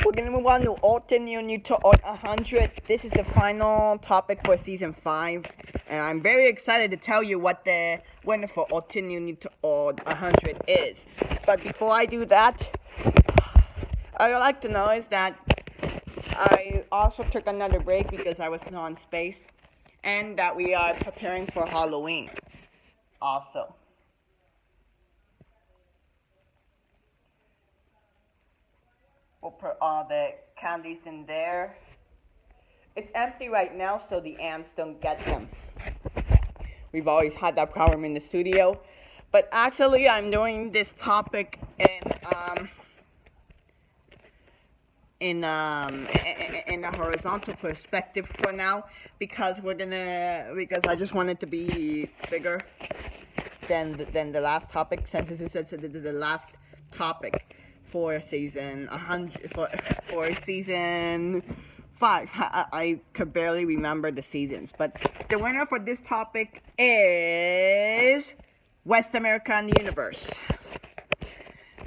We're gonna move on to Ultimate New to Odd 100. This is the final topic for season 5, and I'm very excited to tell you what the winner for Ultimate New to Odd 100 is. But before I do that, I would like to know is that I also took another break because I was not on space, and that we are preparing for Halloween. Also. We'll put all the candies in there. It's empty right now, so the ants don't get them. We've always had that problem in the studio. But actually, I'm doing this topic in a horizontal perspective for now, because I just want it to be bigger than the last topic, since this is the last topic for season 100 for season 5. I could barely remember the seasons, but the winner for this topic is West America and the Universe,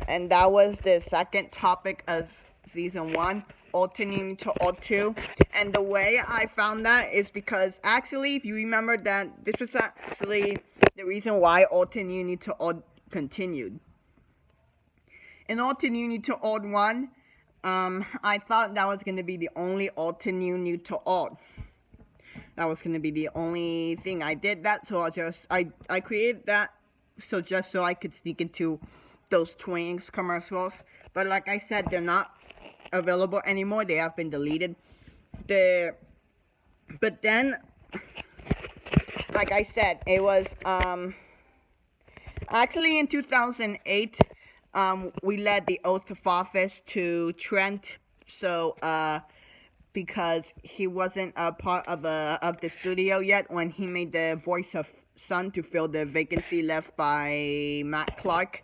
and that was the second topic of season 1, alternating to alt 2. And the way I found that is because, actually, if you remember, that this was actually the reason why alternating to alt continued. In alternate to alt 1, I thought that was going to be the only alternate to alt. That was going to be the only thing. I did that, so I created that just so I could sneak into those Twinks commercials. But like I said, they're not available anymore. They have been deleted. But then, like I said, it was actually in 2008. We led the oath of office to Trent, so because he wasn't a part of the studio yet when he made the voice of Sun to fill the vacancy left by Matt Clark.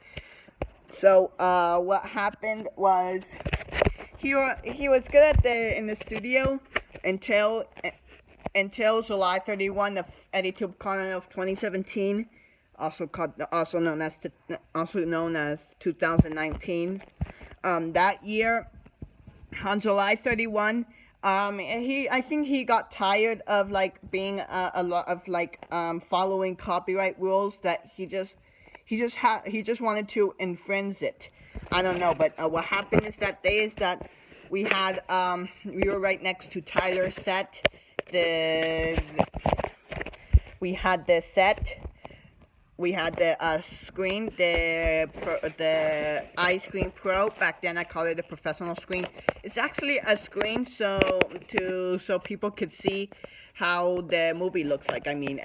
So what happened was he was good in the studio until July 31 of EditTube Con of 2017. Also known as 2019. That year, on July 31, I think he got tired of being a lot of following copyright rules, that he just wanted to infringe it. I don't know, but what happened is that we were right next to Tyler's set. We had the set. We had the screen, the iScreen Pro. Back then, I called it a professional screen. It's actually a screen so people could see how the movie looks like. I mean,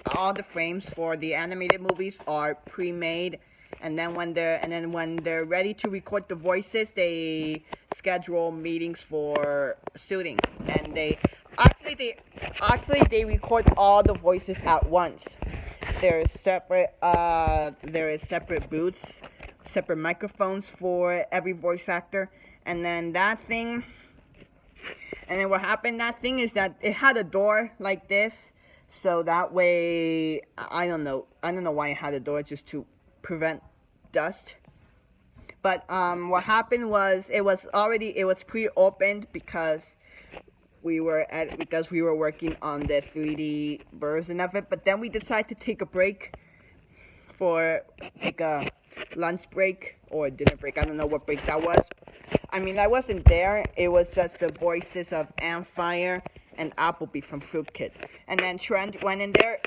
all the frames for the animated movies are pre-made, and then when they're ready to record the voices, they schedule meetings for shooting, and they record all the voices at once. There is separate booths, separate microphones for every voice actor, and then what happened, that thing is that it had a door like this, so that way, I don't know why it had a door, just to prevent dust. But what happened was, it was pre-opened because we were working on the 3D version of it. But then we decided to take a lunch break or dinner break. I don't know what break that was. I mean, I wasn't there. It was just the voices of Amphire and Applebee from Fruit Kit. And then Trent went in there.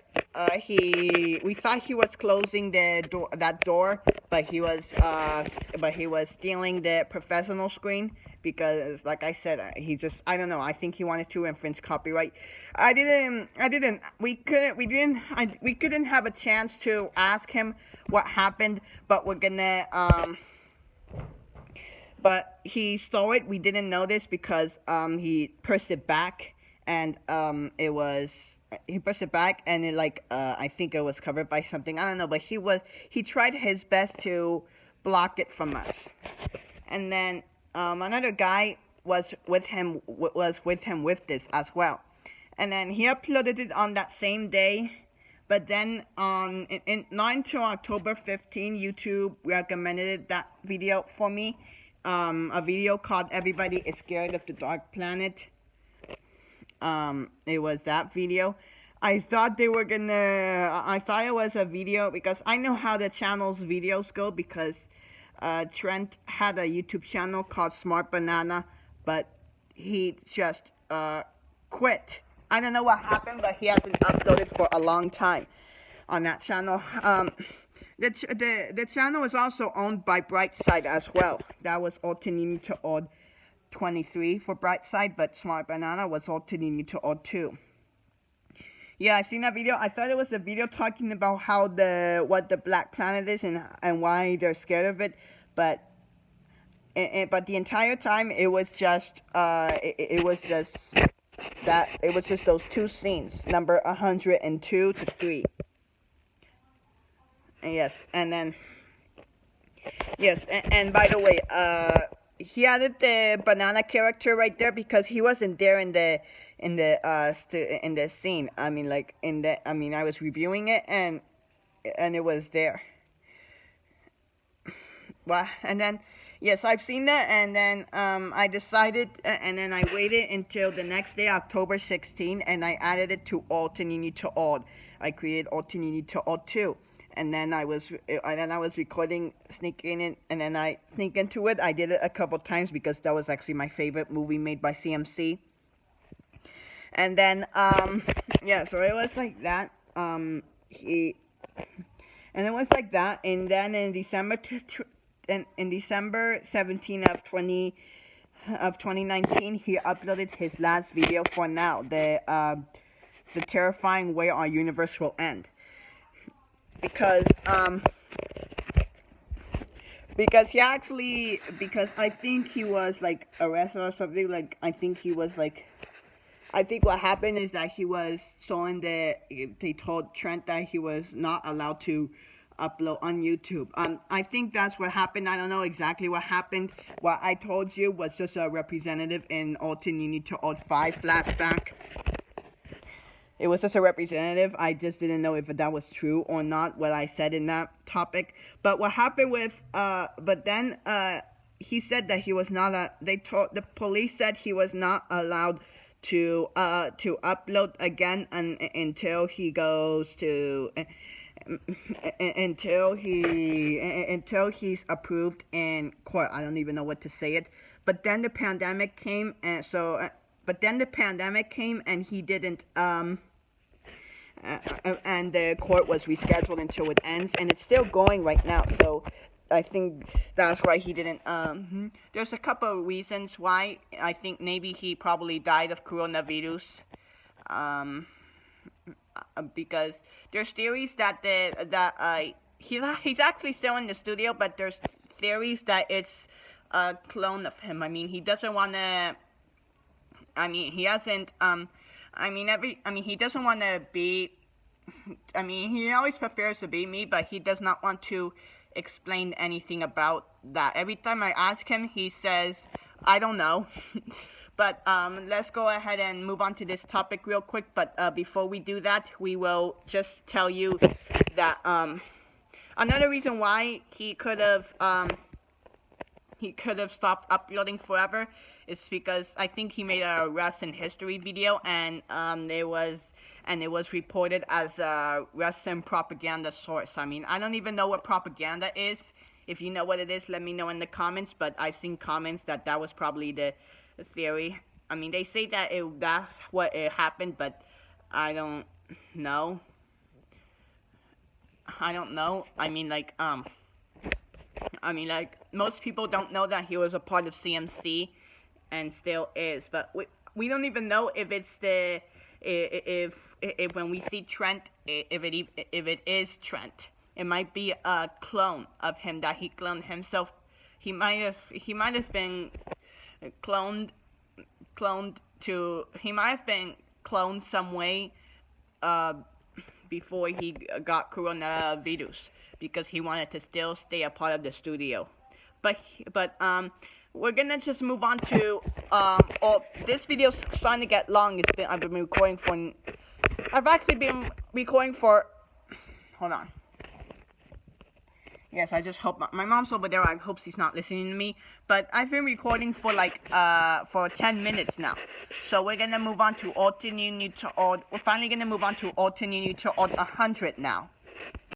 We thought he was closing that door, but he was stealing the professional screen, because, like I said, I don't know, I think he wanted to infringe copyright. We couldn't have a chance to ask him what happened, but but he saw it. We didn't notice because he pushed it back, and he pushed it back, and it I think it was covered by something. I don't know, but he tried his best to block it from us. And then another guy was with him with this as well, and then he uploaded it on that same day. But then not until October 15, YouTube recommended that video for me, a video called "Everybody is Scared of the Dark Planet." It was that video. I thought it was a video because I know how the channel's videos go because Trent had a YouTube channel called Smart Banana, but he just quit. I don't know what happened, but he hasn't uploaded for a long time on that channel. The channel is also owned by Brightside as well. That was Altinini to Odd 23 for Brightside, but Smart Banana was Altinini to Odd 2. Yeah, I've seen that video. I thought it was a video talking about how what the black planet is and why they're scared of it, but the entire time it was just those two scenes, number 102 to 3. Yes, and then and by the way, he added the banana character right there because he wasn't there in the scene. I mean, like I was reviewing it and it was there. Well, and then yes, I've seen that, and then I decided, and then I waited until the next day, October 16, and I added it to Altinini to Odd. I created Altinini to Odd 2. And then I was recording, sneaking in, and then I sneak into it. I did it a couple times because that was actually my favorite movie made by CMC. And then, yeah, so it was like that. And it was like that. And then in December 17 of 2019, he uploaded his last video for now, the terrifying way our universe will end. Because I think he was like arrested or something. Like I think what happened is that he was stolen. They told Trent that he was not allowed to upload on YouTube. I think that's what happened. I don't know exactly what happened. What I told you was just a representative in Altinini to Odd 5 flashback. It was just a representative. I just didn't know if that was true or not, what I said in that topic. But what happened with, but then, he said that he was not, the police said he was not allowed to upload again until he goes to, until he's approved in court. I don't even know what to say it. But then the pandemic came, and he didn't, and the court was rescheduled until it ends, and it's still going right now, so I think that's why he didn't, there's a couple of reasons why. I think maybe he probably died of coronavirus, because there's theories that he's actually still in the studio, but there's theories that it's a clone of him. I mean, he doesn't want to, he hasn't, he doesn't want to be, he always prefers to be me, but he does not want to explain anything about that. Every time I ask him, he says, I don't know. But let's go ahead and move on to this topic real quick. But before we do that, we will just tell you that another reason why he could have stopped uploading forever is because I think he made a Russian history video, and it was reported as a Russian propaganda source. I mean, I don't even know what propaganda is. If you know what it is, let me know in the comments. But I've seen comments that was probably the theory. I mean, they say that that's what happened, but I don't know. I mean, most people don't know that he was a part of CMC, and still is. But we don't even know if it's if when we see Trent, if it is Trent. It might be a clone of him, that he cloned himself. He might have been cloned some way before he got coronavirus, because he wanted to still stay a part of the studio. But we're gonna just move on to this video's starting to get long. I've actually been recording for, hold on. Yes, I just hope my mom's over there. I hope she's not listening to me. But I've been recording for like for 10 minutes now. So we're gonna move on to alternate to odd. We're finally gonna move on to alternate to odd 100 now.